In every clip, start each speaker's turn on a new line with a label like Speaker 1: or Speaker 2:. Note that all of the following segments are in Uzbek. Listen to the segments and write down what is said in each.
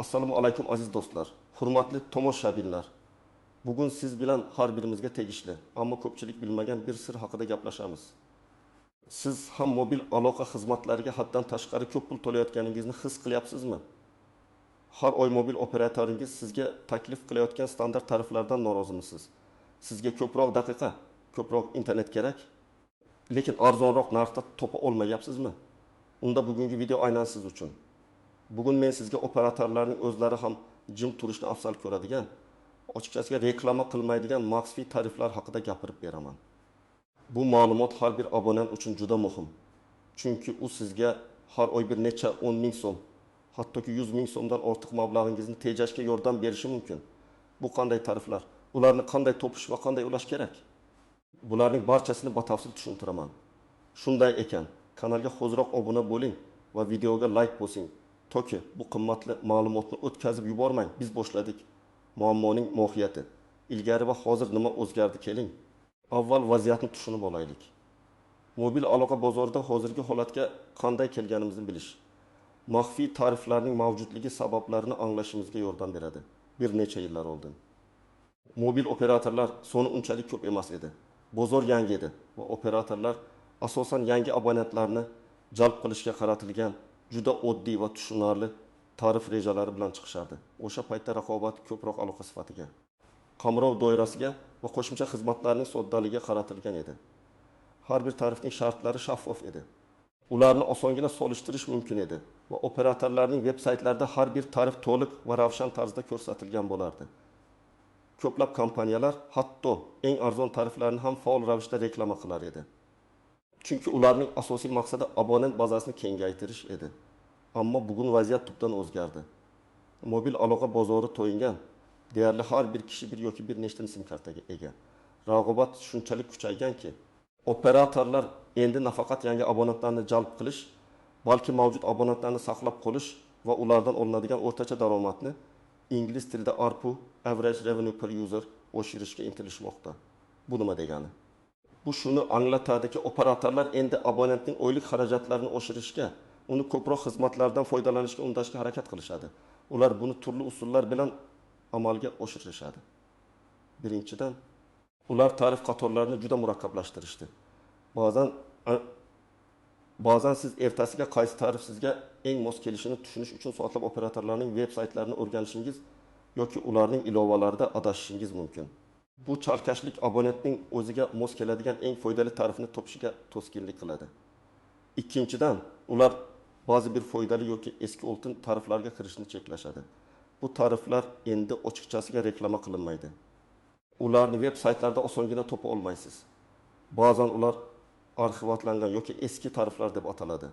Speaker 1: Assalomu alaykum aziz do'stlar, hurmatli tomoshabinlar. Bugun siz bilan har birimizga tegishli, ammo ko'pchilik bilmagan bir sir haqida gaplashamiz. Siz ham mobil aloqa xizmatlariga haddan tashqari ko'p pul to'layotganingizni his qilyapsizmi? Har oy mobil operatoringiz sizga taklif qilayotgan standart tariflardan norozimisiz? Sizga ko'proq daqiqa, ko'proq internet kerak, lekin arzonroq narxda topa olmayapsizmi? Unda bugungi video aynan siz uchun. Bugun men sizga operatorlarning o'zlari ham jim turishni afzal ko'radigan, ochiqchasiga reklama qilmaydigan maxfiy tariflar haqida gapirib beraman. Bu ma'lumot har bir abonent uchun juda muhim. Chunki u sizga har oy bir necha 10 ming so'm, hattoki 100 ming so'mdan ortiq mablag'ingizni tejashga yordam berishi mumkin. Bu qanday tariflar? Ularni qanday topish va qanday ulash kerak? Bularning barchasini batafsil tushuntiraman. Shunday ekan, kanalga hoziroq obuna bo'ling va videoga like bosing. Toki bu qimmatli ma'lumotni o'tkazib yubormang. Biz boshladik. Muammoning mohiyati. Ilgari va hozir nima o'zgardi keling. Avval vaziyatni tushunib olaylik. Mobil aloqa bozorida hozirgi holatga qanday kelganimizni bilish, maxfiy tariflarning mavjudligi sabablarini anglashimizga yordam beradi. Bir necha yillar oldin mobil operatorlar soni unchalik ko'p emas edi. Bozor yangi edi va operatorlar asosan yangi abonentlarni jalb qilishga qaratilgan juda oddiy va tushunarli tarif rejalari bilan chiqishardi. O'sha paytda raqobat ko'proq aloqa sifatiga, qamrov doirasiga va qo'shimcha xizmatlarning soddaligiga qaratilgan edi. Har bir tarifning shartlari shaffof edi. Ularni osongina solishtirish mumkin edi va operatorlarning veb-saytlarida har bir tarif to'liq va ravshan tarzda ko'rsatilgan bo'lardi. Ko'plab kompaniyalar hatto eng arzon tariflarni ham faol ravishda reklama qilar edi. Chunki ularning asosiy maqsadi abonent bazasini kengaytirish edi. Ammo bugun vaziyat tubdan o'zgardi. Mobil aloqa bozori to'yingan, deyarli har bir kishi bir yoki bir nechta sim kartaga ega. Raqobat shunchalik kuchayganki, operatorlar endi nafaqat yangi abonentlarni jalb qilish, balki mavjud abonentlarni saqlab qolish va ulardan olinadigan o'rtacha daromadni ingliz tilida ARPU, Average Revenue per User oshirishga intilishmoqda. Bu nima degani? Bu shuni anglatadiki, operatorlar endi abonentning oylik xarajatlarini oshirishga, uni ko'proq xizmatlardan foydalanishga undashga harakat qilishadi. Ular buni turli usullar bilan amalga oshirishadi. Birinchidan, ular tarif qatorlarini juda murakkablashtirishdi. Ba'zan siz ertasiga qaysi tarif sizga eng mos kelishini tushunish uchun soatlab operatorlarning veb-saytlarini o'rganishingiz yoki ularning ilovalarida adashishingiz mumkin. Bu chalkashlik abonentning o'ziga mos keladigan eng foydali tarifni topishiga to'sqinlik qiladi. Ikkinchidan, ular ba'zi bir foydali yoki eski oltin tariflarga kirishni cheklashadi. Bu tariflar endi ochiqchasiga reklama qilinmaydi. Ularni veb-saytlarda osongina topa olmaysiz. Ba'zan ular arxivatlangan yoki eski tariflar deb ataladi.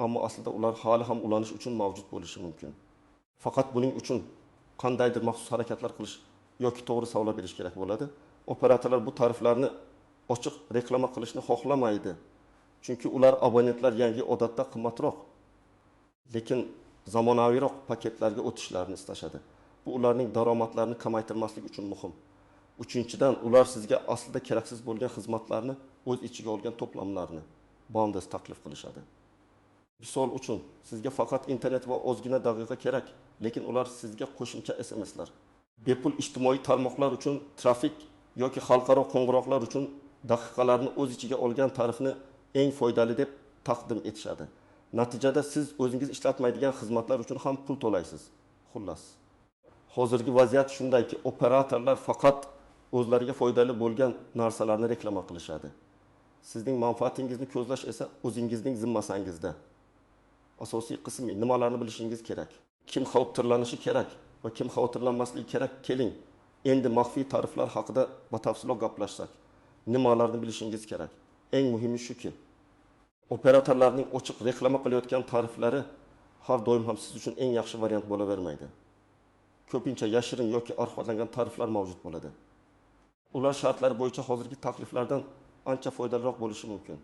Speaker 1: Ammo aslida ular hali ham ulanish uchun mavjud bo'lishi mumkin. Faqat buning uchun qandaydir maxsus harakatlar qilish yoki to'g'ri savol berish kerak bo'ladi. Operatorlar bu tariflarni ochiq reklama qilishni xohlamaydi. Chunki ular abonentlar yangi odatda qimmatroq, lekin zamonaviyroq paketlarga o'tishlarini istashadi. Bu ularning daromadlarini kamaytirmaslik uchun muhim. Uchinchidan, ular sizga aslida keraksiz bo'lgan xizmatlarni o'z ichiga olgan to'plamlarni bundles taklif qilishadi. Misol uchun, sizga faqat internet va ozgina daqiqa kerak, lekin ular sizga qo'shimcha SMSlar, bepul ijtimoiy tarmoqlar uchun trafik yoki xalqaro qo'ng'iroqlar uchun daqiqalarni o'z ichiga olgan tarifni eng foydali deb taqdim etishadi. Natijada siz o'zingiz ishlatmaydigan xizmatlar uchun ham pul to'laysiz. Xullas, hozirgi vaziyat shundayki, operatorlar faqat o'zlariga foydali bo'lgan narsalarni reklama qilishadi. Sizning manfaatingizni ko'zlash esa o'zingizning zimmasangizda. Asosiy qismi nimalarni bilishingiz kerak, kim xavotirlanishi kerak va kim xavotirlanmasligi kerak. Keling, endi maxfiy tariflar haqida batafsilroq gaplashsak. Nimalarni bilishingiz kerak? Eng muhimi shuki, operatorlarning ochiq reklama qilayotgan tariflari har doim ham siz uchun eng yaxshi variant bo'lavermaydi. Ko'pincha yashirin yoki arxivatlangan tariflar mavjud bo'ladi. Ular shartlar bo'yicha hozirgi takliflardan ancha foydaliroq bo'lishi mumkin.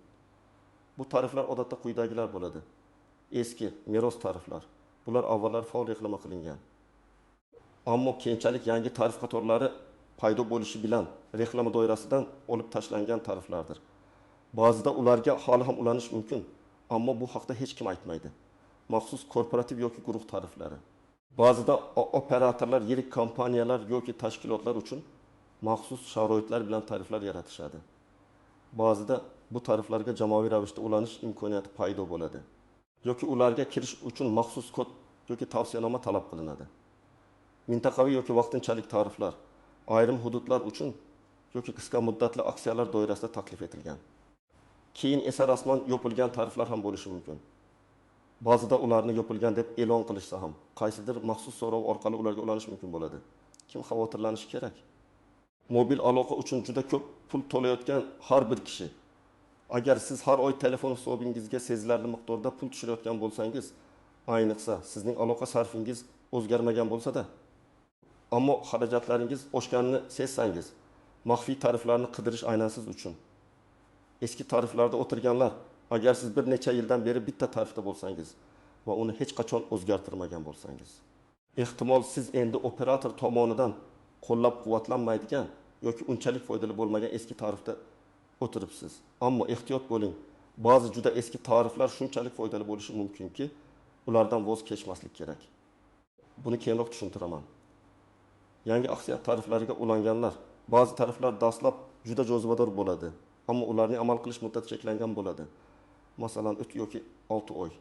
Speaker 1: Bu tariflar odatda quyidagilar bo'ladi. Eski meros tariflar. Bular avvallar faol reklama qilingan. Ammo keyinchalik yangi tarif qatorlari paydo bo'lishi bilan reklama doirasidan olib tashlangan tariflardir. Ba'zida ularga hali ham ulanish mumkin, ammo bu haqda hech kim aytmaydi. Maxsus korporativ yoki guruh tariflari. Ba'zida operatorlar, yirik kompaniyalar yoki tashkilotlar uchun maxsus sharoitlar bilan tariflar yaratishadi. Ba'zida bu tariflarga jamoaviy ravishda ulanish imkoniyati paydo bo'ladi. Yoki ularga kirish uchun maxsus kod yoki tavsiyanoma talab qilinadi. Mintaqaviy yoki vaqtinchalik tariflar ayrim hududlar uchun yoki qisqa muddatli aksiyalar doirasida taklif etilgan. Keyin esa rasman yopilgan tariflar ham bo'lishi mumkin. Ba'zida ularni yopilgan deb e'lon qilishsa ham, qaysidir maxsus so'rov orqali ularga ulanish mumkin bo'ladi. Kim xavotirlanishi kerak? Mobil aloqa uchun juda ko'p pul to'layotgan har bir kishi, agar siz har oy telefon hisobingizga sezilarli miqdorda pul tushirayotgan bo'lsangiz, ayniqsa sizning aloqa sarfingiz o'zgarmagan bo'lsa-da, ammo xarajatlaringiz oshganini sezsangiz, maxfiy tariflarni qidirish aynan siz uchun. Eski tariflarda o'tirganlar, agar siz bir necha yildan beri bitta tarifda bo'lsangiz va uni hech qachon o'zgartirmagan bo'lsangiz, ehtimol siz endi operator tomonidan qo'llab-quvvatlanmaydigan yoki unchalik foydali bo'lmagan eski tarifda o'tiribsiz. Ammo ehtiyot bo'ling. Ba'zi juda eski tariflar shunchalik foydali bo'lishi mumkinki, ulardan voz kechmaslik kerak. Buni keyinroq tushuntiraman. Yangi aksiya tariflariga ulanganlar, ba'zi tariflar dastlab juda jozibador bo'ladi, ammo ularning amal qilish muddati cheklangan bo'ladi. Masalan, 3 yoki 6 oy.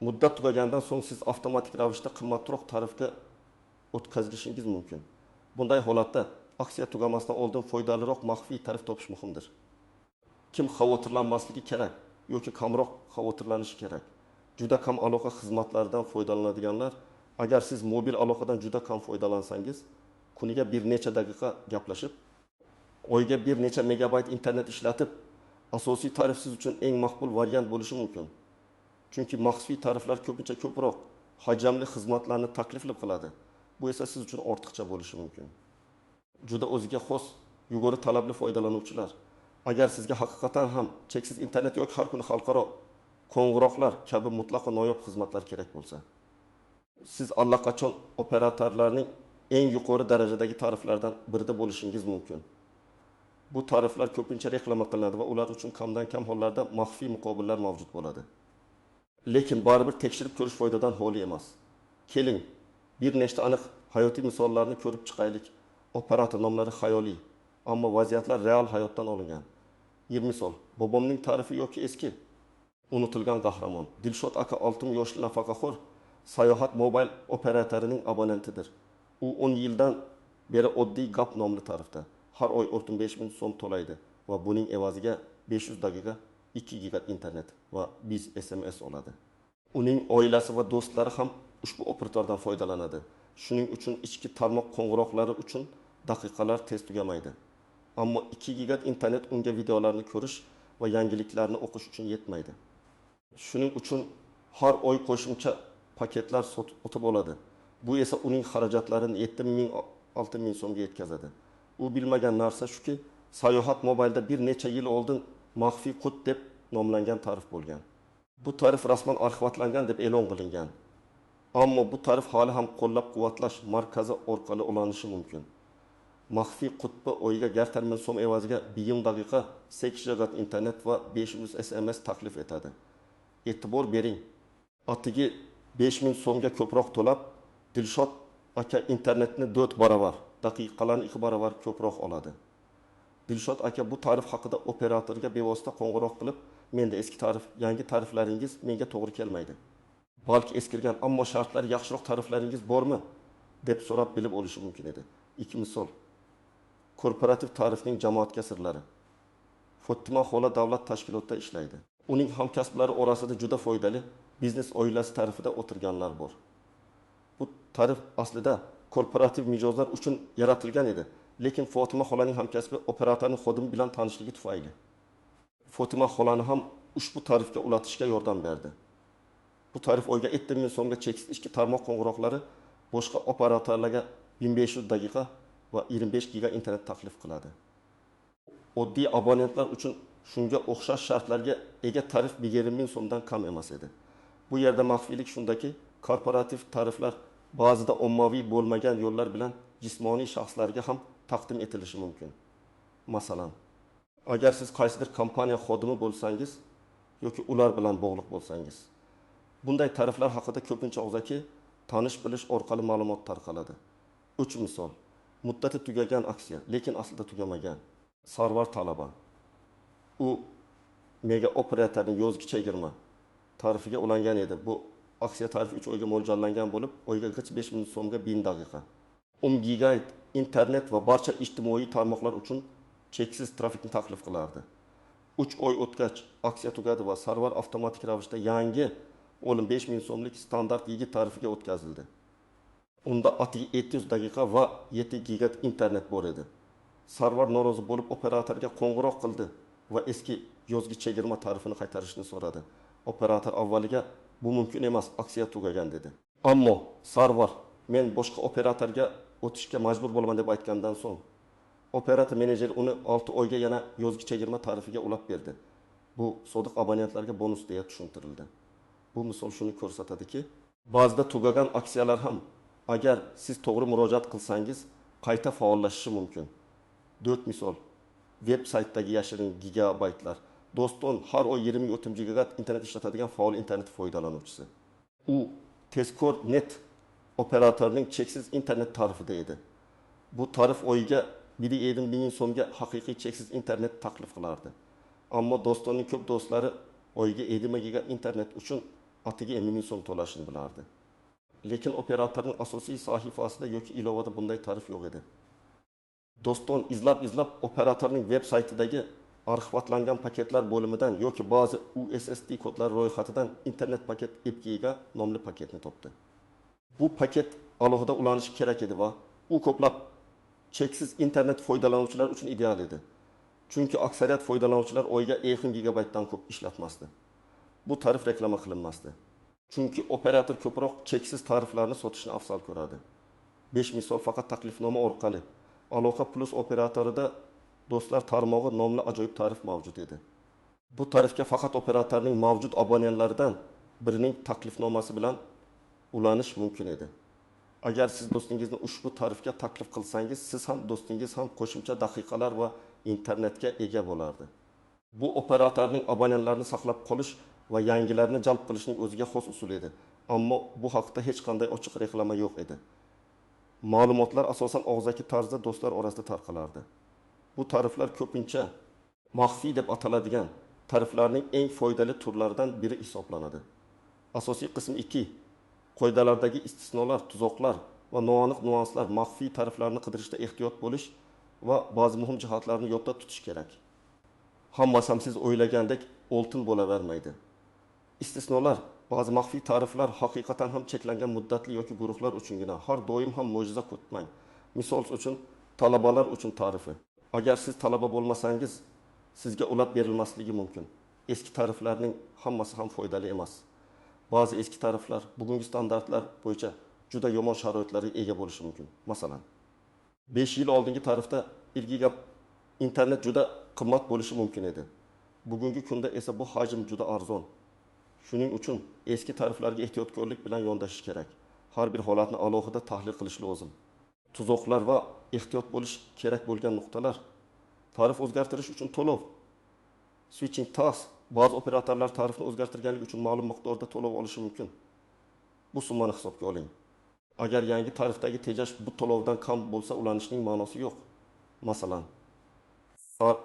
Speaker 1: Muddat tugagandan so'ng siz avtomatik ravishda qimmatroq tarifga o'tkazilishingiz mumkin. Bunday holatda aksiya tugamasidan oldin foydaliroq maxfiy tarif topish muhimdir. Kim xavotirlanmasligi kerak yoki kamroq xavotirlanishi kerak? Juda kam aloqa xizmatlaridan foydalanadiganlar, agar siz mobil aloqadan juda kam foydalansangiz, kuniga bir necha daqiqa gaplashib, oyga bir necha megabayt internet ishlatib, asosiy tarif siz uchun eng maqbul variant bo'lishi mumkin. Chunki maxfiy tariflar ko'pincha ko'proq hajmli xizmatlarni taklif qiladi. Bu esa siz uchun ortiqcha bo'lishi mumkin. Juda o'ziga xos yuqori talabli foydalanuvchilar, agar sizga haqiqatan ham cheksiz internet yoki har kuni xalqaro qo'ng'iroqlar kabi mutlaqo noyob xizmatlar kerak bo'lsa, siz allaqachon operatorlarning eng yuqori darajadagi tariflardan birida bo'lishingiz mumkin. Bu tariflar ko'pincha reklama qilinadi va ular uchun kamdan kam hollarda maxfiy muqobillar mavjud bo'ladi. Lekin baribir tekshirib ko'rish foydadan xoli emas. Keling, bir nechta aniq hayotiy misollarni ko'rib chiqaylik. Operator nomlari xayoliy, ammo vaziyatlar real hayotdan olingan. Misol, bobomning tarifi yoki eski, unutilgan qahramon. Dilshod aka 6 yoshli nafaqaxo'r sayohat mobil operatorining abonentidir. U 10 yildan beri oddiy Gap nomli tarifda har oy 15.000 so'm to'laydi va buning evaziga 500 daqiqa 2 giga internet va 5 SMS oladi. Uning oilasi va do'stlari ham ushbu operatordan foydalanadi. Shuning uchun ichki tarmoq qo'ng'iroqlari uchun daqiqalar tez tugamaydi. Ammo 2 giga internet unga videolarni ko'rish va yangiliklarni o'qish uchun yetmaydi. Shuning uchun har oy qo'shimcha paketlar sotib oladi. Bu esa uning xarajatlarini 7.000-6.000 so'mga yetkazadi. U bilmagan narsa shuki, sayohat mobilda bir necha yil oldin maxfiy kod deb nomlangan tarif bo'lgan. Bu tarif rasman arxivatlangan deb e'lon qilingan. Ammo bu tarif hali ham qo'llab-quvvatlash markazi orqali ulanishi mumkin. Maxfiy qutbi oyiga 1.000 so'm evaziga 1 daqiqa 8 GB internet va 500 SMS taklif etadi. E'tibor bering. Atigi 5000 so'mga ko'proq to'lab, Dilshod aka internetni 4 barobar, daqiqalarni 2 barobar ko'proq oladi. Dilshod aka bu tarif haqida operatorga bevosita qo'ng'iroq qilib, menda eski tarif, yangi tariflaringiz menga to'g'ri kelmaydi. Balki eskirgan, ammo shartlar yaxshiroq tariflaringiz bormi deb so'rab bilib olishi mumkin edi. Ikki misol. Korporativ tarifning jamoatga sirlari. Fotima xola davlat tashkilotida ishlaydi. Uning hamkasblari orasida juda foydali biznes oilasi tarifida o'tirganlar bor. Bu tarif aslida korporativ mijozlar uchun yaratilgan edi, lekin Fotima xolaning hamkasbi operatorning xodimi bilan tanishligi tufayli Fotima xolani ham ushbu tarifga ulatishga yordam berdi. Bu tarif oyga 7000 so'mga cheksiz ichki tarmoq qo'ng'iroqlari, boshqa operatorlarga 1500 daqiqa va 25 giga internet taklif qiladi. Oddiy abonentlar uchun shunga o'xshash shartlarga ega tarif 1.000 so'mdan kam emas edi. Bu yerda maxfiylik shundaki, korporativ tariflar ba'zida ommaviy bo'lmagan yo'llar bilan jismoniy shaxslarga ham taqdim etilishi mumkin. Masalan, agar siz qaysidir kompaniya xodimi bo'lsangiz yoki ular bilan bog'liq bo'lsangiz, bunday tariflar haqida ko'pincha og'zaki tanish-bilish orqali ma'lumot tarqaladi. 3 misol. Muddati tugagan aksiya, lekin aslida tugamagan. Sarvar talaba. U mega operatorning yozgi chegirma tarifiga ulangan edi. Bu aksiya tarifi 3 oyga mo'ljallangan bo'lib, oyga 5000 so'mga 1000 daqiqa. 10 gigabit internet va barcha ijtimoiy tarmoqlar uchun cheksiz trafikni taklif qilardi. 3 oy o'tgach aksiya tugadi va sarvar avtomatik ravishda yangi 15000 so'mlik standart yigit tarifiga o'tkazildi. Unda atiga 700 daqiqa va 7 gigabit internet bor edi. Sarvar norozi bo'lib operatorga qo'ng'iroq qildi va eski yozgi chegirma tarifini qaytarishni so'radi. Operator avvaliga bu mumkin emas, aksiya tugagan dedi. Ammo sarvar men boshqa operatorga o'tishga majbur bo'laman deb aytgandan so'ng operator menejeri uni 6 oyga yana yozgi chegirma tarifiga ulab berdi. Bu sodiq abonentlarga bonus deya tushuntirildi. Bu misol shuni ko'rsatadiki, ba'zida tugagan aksiyalar ham agar siz to'g'ri murojaat qilsangiz qayta faollashishi mumkin. 4 misol. Web saytdagi yashirin gigabaytlar. Do'ston har oy 20-30 gigabayt internet ishlatadigan faol internet foydalanuvchisi. U Tezkor net operatorning cheksiz internet tarifida edi. Bu tarif oyiga 1,5 so'mga haqiqiy cheksiz internet taklif qilardi. Ammo Do'stonning ko'p do'stlari oyiga 7 gigabit internet uchun atiga 1000 so'm to'lashni bilardi. Lekin operatorning asosiy sahifasida yoki ilovada bunday tarif yo'q edi. Do'ston izlab operatorning veb saytidagi arxivatlangan paketlar bo'limidan yoki ba'zi USSD kodlar ro'yxatidan internet paket EPG'ga nomli paketni topdi. Bu paket alohida ulanishi kerak edi va u ko'plab cheksiz internet foydalanuvchilar uchun ideal edi. Chunki aksariyat foydalanuvchilar oyiga 1 gigabaytdan ko'p ishlatmasdi. Bu tarif reklama qilinmasdi. Chunki operator ko'proq cheksiz tariflarni sotishni afzal ko'radi. 5 misol faqat taklifnoma orqali Aloqa Plus operatorida Do'stlar tarmog'i nomli ajoyib tarif mavjud edi. Bu tarifga faqat operatorning mavjud abonentlaridan birining taklifnomasi bilan ulanish mumkin edi. Agar siz do'stingizni ushbu tarifga taklif qilsangiz, siz ham do'stingiz ham qo'shimcha daqiqalar va internetga ega bo'lardi. Bu operatorning abonentlarini saqlab qolish va yangilarni jalb qilishning o'ziga xos usul edi. Ammo bu haqda hech qanday ochiq reklama yo'q edi. Ma'lumotlar asosan og'zaki tarzda do'stlar orasida tarqalardi. Bu tariflar ko'pincha maxfiy deb ataladigan tariflarning eng foydali turlaridan biri hisoblanadi. Asosiy qism 2. Qoidalardagi istisnolar, tuzoqlar va noaniq nuanslar, maxfiy tariflarni qidirishda ehtiyot bo'lish va ba'zi muhim jihatlarni yodda tutish kerak. Hammasi ham siz o'ylagandek oltin bo'lavermaydi. Istisnolar, ba'zi maxfiy tariflar haqiqatan ham cheklangan muddatli yoki guruhlar uchungina, har doim ham mo'jiza kutmang. Misol uchun, talabalar uchun tarifi. Agar siz talaba bo'lmasangiz, sizga ulab berilmasligi mumkin. Eski tariflarning hammasi ham foydali emas. Ba'zi eski tariflar bugungi standartlar bo'yicha juda yomon sharoitlarga ega bo'lishi mumkin. Masalan, 5 yil oldingi tarifda 1 gigabit internet juda qimmat bo'lishi mumkin edi. Bugungi kunda esa bu hajm juda arzon. Shuning uchun eski tariflarga ehtiyotkorlik bilan yondashish kerak. Har bir holatni alohida tahlil qilish lozim. Tuzoqlar va ehtiyot bo'lish kerak bo'lgan nuqtalar. Tarif o'zgartirish uchun to'lov. Switching task. Ba'zi operatorlar tarifni o'zgartirganligi uchun ma'lum miqdorda to'lov olishi mumkin. Bu summani hisobga oling. Agar yangi tarifdagi tejash bu to'lovdan kam bo'lsa, ulanishning ma'nosi yo'q. Masalan,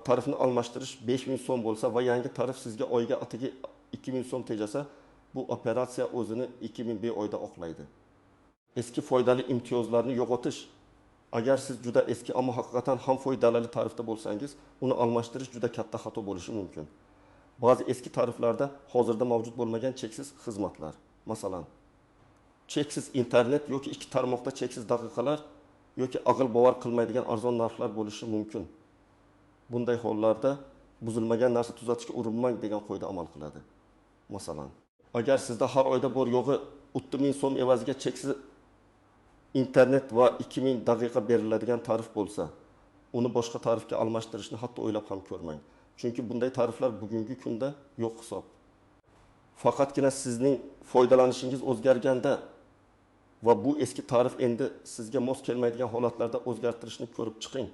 Speaker 1: tarifni almashtirish 5000 so'm bo'lsa va yangi tarif sizga oyga atiga 2000 so'm tejasa, bu operatsiya o'zini 2000 oyda oqlaydi. Eski foydali imtiyozlarni yo'qotish. Agar siz juda eski ammo haqiqatan ham foydali tarifda bo'lsangiz, uni almashtirish juda katta xato bo'lishi mumkin. Ba'zi eski tariflarda hozirda mavjud bo'lmagan cheksiz xizmatlar, masalan, cheksiz internet yoki ikki tarmoqda cheksiz daqiqalar yoki aql bovar qilmaydigan arzon narxlar bo'lishi mumkin. Bunday hollarda buzilmagan narsa tuzatishga urinmang degan qoida amal qiladi. Masalan, agar sizda har oyda bor yo'g'i 30.000 so'm evaziga cheksiz internet va 2000 daqiqa beriladigan tarif bo'lsa, uni boshqa tarifga almashtirishni hatto o'ylab ham ko'rmang. Chunki bunday tariflar bugungi kunda yo'q hisob. Faqatgina sizning foydalanishingiz o'zgarganda va bu eski tarif endi sizga mos kelmaydigan holatlarda o'zgartirishni ko'rib chiqing.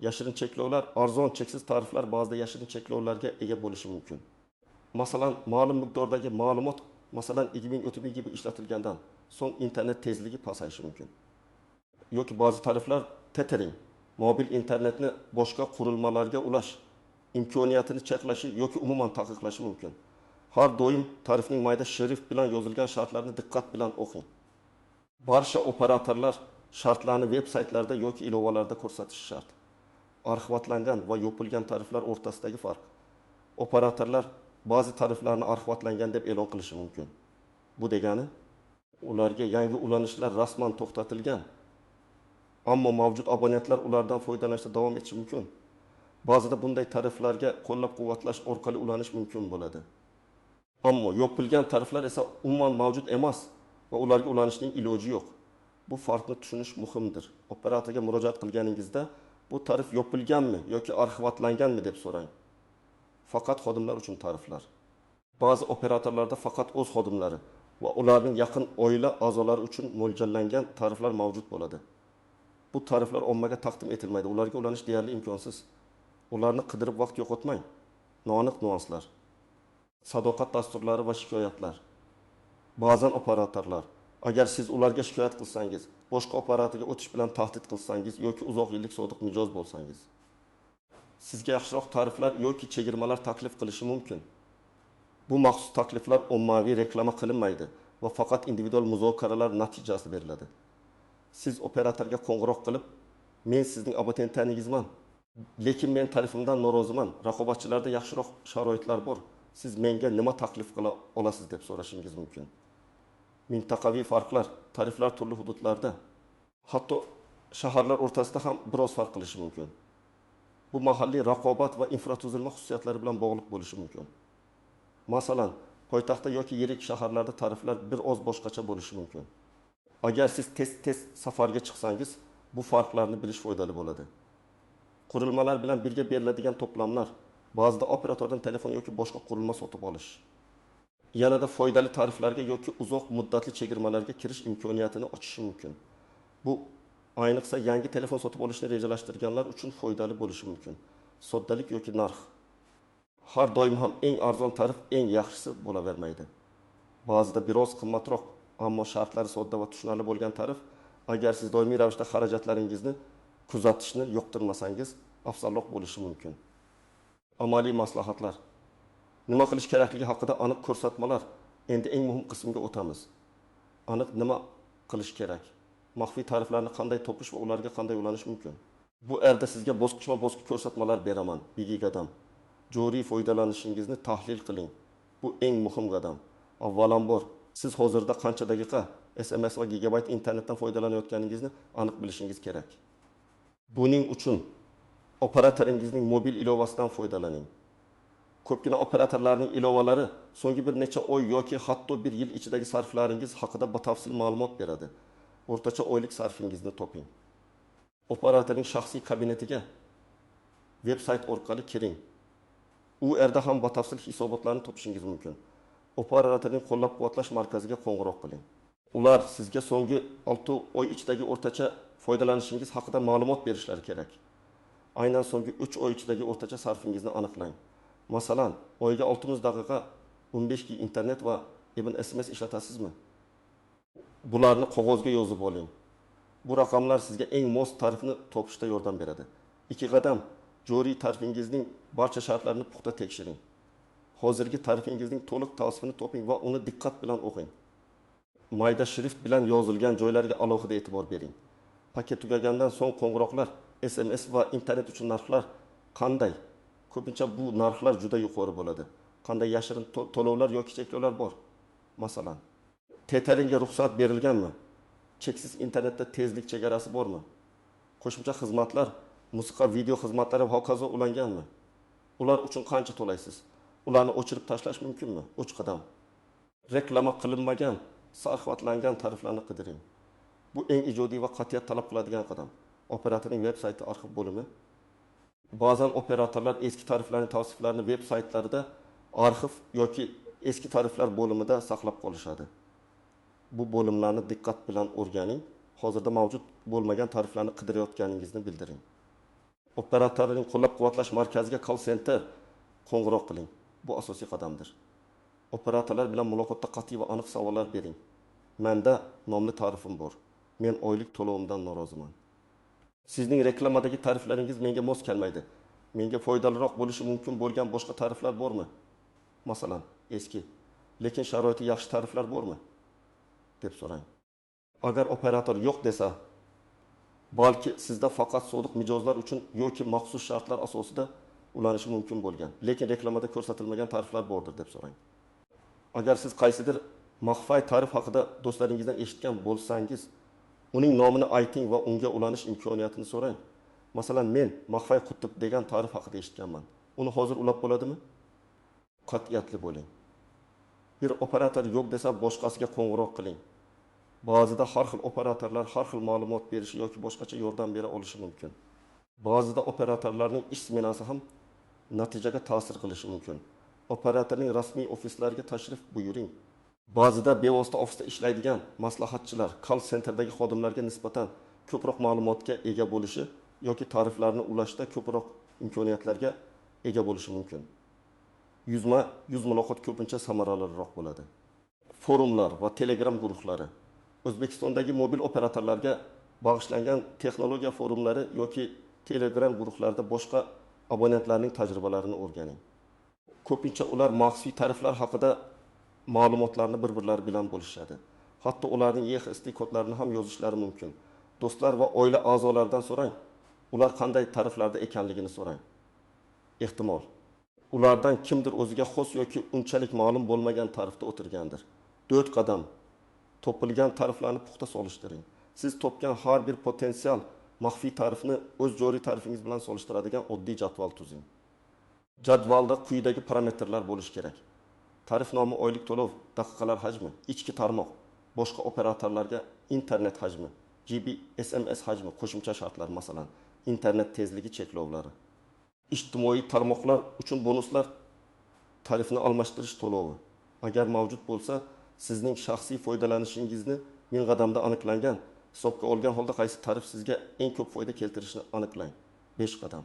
Speaker 1: Yashirin cheklovlar, arzon cheksiz tariflar ba'zida yashirin cheklovlarga ega bo'lishi mumkin. Masalan, ma'lum miqdordagi ma'lumot, masalan, 2000 gibi ishlatilgandan so'ng internet tezligi pasayishi mumkin. Yoki ba'zi tariflar tethering, mobil internetni boshqa qurilmalarga ulash imkoniyatini cheklashi yoki umuman taqiqlashi mumkin. Har doim tarifning mayda shrift bilan yozilgan shartlarini diqqat bilan o'qing. Barcha operatorlar shartlarni veb-saytlarda yoki ilovalarda ko'rsatishi shart. Arxivatlangan va yopilgan tariflar o'rtasidagi farq. Operatorlar ba'zi tariflarni arxivatlangan deb e'lon qilishi mumkin. Bu degani, ularga yangi ulanishlar rasman to'xtatilgan, ammo mavjud abonentlar ulardan foydalanishda davom etishi mumkin. Ba'zida bunday tariflarga qo'llab-quvvatlash orqali ulanish mumkin bo'ladi. Ammo yopilgan tariflar esa umuman mavjud emas va ularga ulanishning iloji yo'q. Bu farqni tushunish muhimdir. Operatorga murojaat qilganingizda bu tarif yopilganmi yoki arxivatlanganmi deb so'rang. Faqat xodimlar uchun tariflar. Ba'zi operatorlarda faqat o'z xodimlari va ularning yaqin oila a'zolari uchun mo'ljallangan tariflar mavjud bo'ladi. Bu tariflar ommaga taqdim etilmaydi. Ularga ulanish deyarli imkonsiz. Ularni qidirib vaqt yo'qotmang. Noaniq nuanslar. Sadoqat dasturlari va shikoyatlar. Ba'zan operatorlar, agar siz ularga shikoyat qilsangiz, boshqa operatorga o'tish bilan tahdid qilsangiz yoki uzoq yillik sodiq mijoz bo'lsangiz, sizga yaxshiroq tariflar yoki chegirmalar taklif qilishi mumkin. Bu maxsus takliflar ommaviy reklama qilinmaydi va faqat individual muzokaralar natijasida beriladi. Siz operatorga qo'ng'iroq qilib, men sizning abonentingizman, lekin men tarifimdan noroziman, raqobatchilarda yaxshiroq sharoitlar bor. Siz menga nima taklif qila olasiz deb so'rashingiz mumkin. Mintaqaviy farqlar, tariflar turli hududlarda, hatto shaharlar o'rtasida ham biroz farq qilishi mumkin. Bu mahalliy raqobat va infratuzilma xususiyatlari bilan bog'liq bo'lishi mumkin. Masalan, poytaxtda yoki yirik shaharlarda tariflar bir oz boshqacha bo'lishi mumkin. Agar siz tez safarga chiqsangiz, bu farqlarni bilish foydali bo'ladi. Qurilmalar bilan birga beriladigan to'plamlar, ba'zida operatordan telefon yoki boshqa qurilma sotib olish. Yanada foydali tariflarga yoki uzoq muddatli chegirmalarga kirish imkoniyatini ochishi mumkin. Bu ayniqsa yangi telefon sotib olishni rejalashtirganlar uchun foydali bo'lishi mumkin. Soddalik yoki narx. Har doim ham eng arzon tarif eng yaxshisi bo'lavermaydi. Ba'zida biroz qimmatroq, ammo shartlari sodda va tushunarli bo'lgan tarif, agar siz doimiy ravishda xarajatlaringizni kuzatishni yoqtirmasangiz, afzalroq bo'lishi mumkin. Amaliy maslahatlar. Nima qilish kerakligi haqida aniq ko'rsatmalar. Endi eng muhim qismga o'tamiz. Aniq nima qilish kerak? Maxfiy tariflarni qanday topish va ularga qanday ulanish mumkin? Bu yerda sizga bosqichma-bosqich ko'rsatmalar beraman. Birinchi qadam. Joriy foydalanishingizni tahlil qiling. Bu eng muhim qadam. Avvalambor, siz hozirda qancha daqiqa SMS va gigabayt internetdan foydalanayotganingizni aniq bilishingiz kerak. Buning uchun operatoringizning mobil ilovasidan foydalaning. Ko'pgina operatorlarning ilovalari so'nggi bir necha oy yoki hatto bir yil ichidagi sarflaringiz haqida batafsil ma'lumot beradi. O'rtacha oylik sarfingizni toping. Operatorning shaxsiy kabinetiga veb-sayt orqali kiring. U yerda ham batafsil hisobotlarni topishingiz mumkin. Operatorning qo'llab-quvvatlash markaziga qo'ng'iroq qiling. Ular sizga so'nggi 6 oy ichidagi o'rtacha foydalanishingiz haqida ma'lumot berishlari kerak. Aynan so'nggi 3 oy ichidagi o'rtacha sarfingizni aniqlang. Masalan, oyiga 600 daqiqa 15 GB internet va SMS ishlatasizmi? Bularni qog'ozga yozib oling. Bu raqamlar sizga eng mos tarifni topishda yordam beradi. Ikkinchi qadam, joriy tarifingizning barcha shartlarini puxta tekshiring. Hozirgi tarifingizning to'liq tavsifini toping va uni diqqat bilan o'qing. Mayda shrift bilan yozilgan joylarga alohida e'tibor bering. Paket tugagandan so'ng qo'ng'iroqlar, SMS va internet uchun narxlar qanday? Ko'pincha bu narxlar juda yuqori bo'ladi. Qanday yashirin to'lovlar yoki cheklovlar bor? Masalan, teteringga ruxsat berilganmi? Cheksiz internetda tezlik chegarasi bormi? Qo'shimcha xizmatlar, musiqa, video xizmatlari va hokazo ulanganmi? Ular uchun qancha to'laysiz? Ularni o'chirib tashlash mumkinmi? 3 qadam. Reklama qilinmagan, sarxiyatlangan tariflarni qidiring. Bu eng ijodiy va qat'iyat talab qiladigan qadam. Operatorning veb-sayti arxiv bo'limi. Ba'zan operatorlar eski tariflarning tavsiflarini veb-saytlarida arxiv yoki eski tariflar bo'limida saqlab qolishadi. Bu bo'limlarni diqqat bilan o'rganing. Hozirda mavjud bo'lmagan tariflarni qidirayotganingizni bildiring. Operatorning qo'llab-quvvatlash markaziga call center qo'ng'iroq qiling. Bu asosiy qadamdir. Operatorlar bilan muloqotda qat'iy va aniq savollar bering. Menda nomli tarifim bor. Men oylik to'lovimdan noroziman. Sizning reklamadagi tariflaringiz menga mos kelmaydi. Menga foydaliroq bo'lishi mumkin bo'lgan boshqa tariflar bormi? Masalan, eski, lekin sharoiti yaxshi tariflar bormi? deb so'rang. Agar operator yo'q desa, balki sizda faqat soliq mijozlar uchun yoki maxsus shartlar asosida ulanishi mumkin bo'lgan, lekin reklamada ko'rsatilmagan tariflar bordir deb so'rang. Agar siz qaysidir maxfiy tarif haqida do'stlaringizdan eshitgan bo'lsangiz, uning nomini ayting va unga ulanish imkoniyatini so'rang. Masalan, men maxfiy qutb degan tarif haqida eshitganman. Uni hozir ulab bo'ladimi? Qat'iyatli bo'ling. Bir operator yo'q desa, boshqasiga qo'ng'iroq qiling. Ba'zida har xil operatorlar har xil ma'lumot berishi yoki boshqacha yordam bera olishi mumkin. Ba'zida operatorlarning ish smenasi ham natijaga ta'sir qilishi mumkin. Operatorning rasmiy ofislariga tashrif buyuring. Ba'zida bevosita ofisda ishlaydigan maslahatchilar call centerdagi xodimlarga nisbatan ko'proq ma'lumotga ega bo'lishi yoki tariflarni ulashda ko'proq imkoniyatlarga ega bo'lishi mumkin. Yuz muloqot ko'pincha samaraliroq bo'ladi. Forumlar va Telegram guruhlari, O'zbekistondagi mobil operatorlarga bag'ishlangan texnologiya forumlari yoki Telegram guruhlarida boshqa abonentlarning tajribalarini o'rganing. Ko'pincha ular maxfiy tariflar haqida ma'lumotlarni bir-birlari bilan bo'lishadi. Hatto ularning YXST kodlarini ham yozishlari mumkin. Do'stlar va oila a'zolaridan so'rang. Ular qanday tariflarda ekanligini so'rang. Ehtimol ulardan kimdir o'ziga xos yoki unchalik ma'lum bo'lmagan tarifda o'tirgandir. 4 qadam topilgan tariflarni puxta solishtiring. Siz topgan har bir potensial maxfiy tarifni o'z joriy tarifingiz bilan solishtiradigan oddiy jadval tuzing. Jadvalda quyidagi parametrlar bo'lishi kerak. Tarif nomi, oylik to'lov, daqiqalar hajmi, ichki tarmoq, boshqa operatorlarga internet hajmi, GB, SMS hajmi, qo'shimcha shartlar, masalan, internet tezligi cheklovlari. Ijtimoiy tarmoqlar uchun bonuslar, tarifni almashtirish to'lovi. Agar mavjud bo'lsa, sizning shaxsiy foydalanishingizni 1000 qadamda aniqlangan, hisobga olgan holda qaysi tarif sizga eng ko'p foyda keltirishini aniqlang. 5 qadam.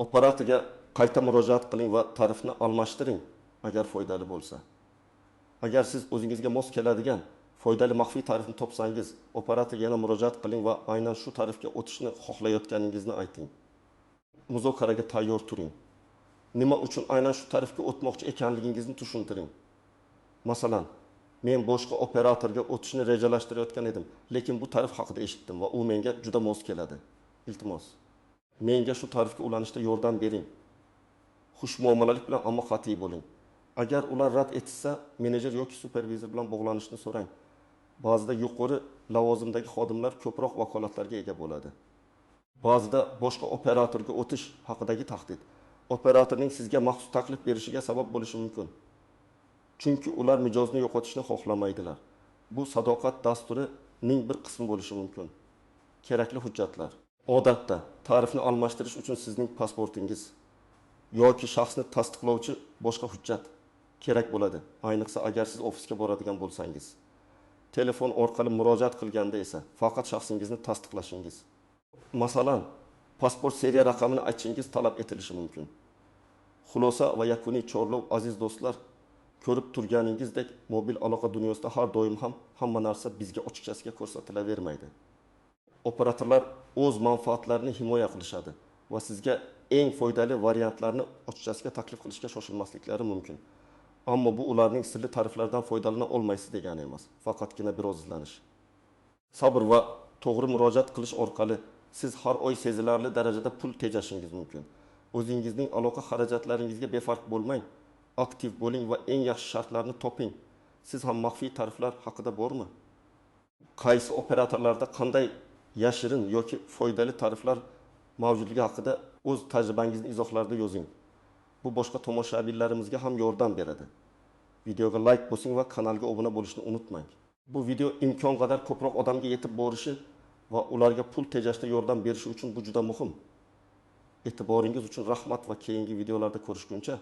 Speaker 1: Operatorga qayta murojaat qiling va tarifni almashtiring agar foydali bo'lsa. Agar siz o'zingizga mos keladigan foydali maxfiy tarifni topsangiz, operatorga yana murojaat qiling va aynan shu tarifga o'tishni xohlayotganingizni ayting. Muzokaraga tayyor turing. Nima uchun aynan shu tarifga o'tmoqchi ekanligingizni tushuntiring. Masalan, men boshqa operatorga o'tishni rejalashtirayotgan edim, lekin bu tarif haqida eshitdim va u menga juda mos keladi. Iltimos, menga shu tarifga ulanishda yordam bering. Xush muomalalik bilan ammo qat'iy bo'ling. Agar ular rad etsa, menejer yoki supervizor bilan bog'lanishni so'rang. Ba'zida yuqori lavozimdagi xodimlar ko'proq vakolatlarga ega bo'ladi. Ba'zida boshqa operatorga o'tish haqidagi tahdid operatorning sizga maxsus taklif berishiga sabab bo'lishi mumkin. Chunki ular mijozni yo'qotishni xohlamaydilar. Bu sadoqat dasturining bir qismi bo'lishi mumkin. Kerakli hujjatlar. Odatda tarifni almashtirish uchun sizning pasportingiz yoki shaxsni tasdiqlovchi boshqa hujjat kerak bo'ladi. Ayniqsa agar siz ofisga boradigan bo'lsangiz. Telefon orqali murojaat qilganda esa faqat shaxsingizni tasdiqlashingiz. Masalan, pasport seriya raqamini aytishingiz talab etilishi mumkin. Xulosa va yakuniy chorlov, aziz do'stlar, ko'rib turganingizdek, mobil aloqa dunyosida har doim ham hamma narsa bizga ochiqchasiga ko'rsatilavermaydi. Operatorlar o'z manfaatlarini himoya qilishadi va sizga eng foydali variantlarni ochiqchasiga taklif qilishga shoshilmasliklari mumkin. Ammo bu ularning sirli tariflardan foydalana olmaysiz degani emas, faqatgina biroz izlanish. Sabr va to'g'ri murojaat qilish orqali siz har oy sezilarli darajada pul tejashingiz mumkin. O'zingizning aloqa xarajatlaringizga befarq bo'lmang, aktiv bo'ling va eng yaxshi shartlarni toping. Siz ham maxfiy tariflar haqida bormi? Qaysi operatorlarda qanday yashirin yoki foydali tariflar mavjudligi haqida o'z tajribangizni izohlarda yozing. Bu boshqa tomoshabinlarimizga ham yordam beradi. Videoga like bosing va kanalga obuna bo'lishni unutmang. Bu video imkon qadar ko'proq odamga yetib borishi va ularga pul tejashda yordam berishi uchun bu juda muhim. E'tiboringiz uchun rahmat va keyingi videolarda ko'rishguncha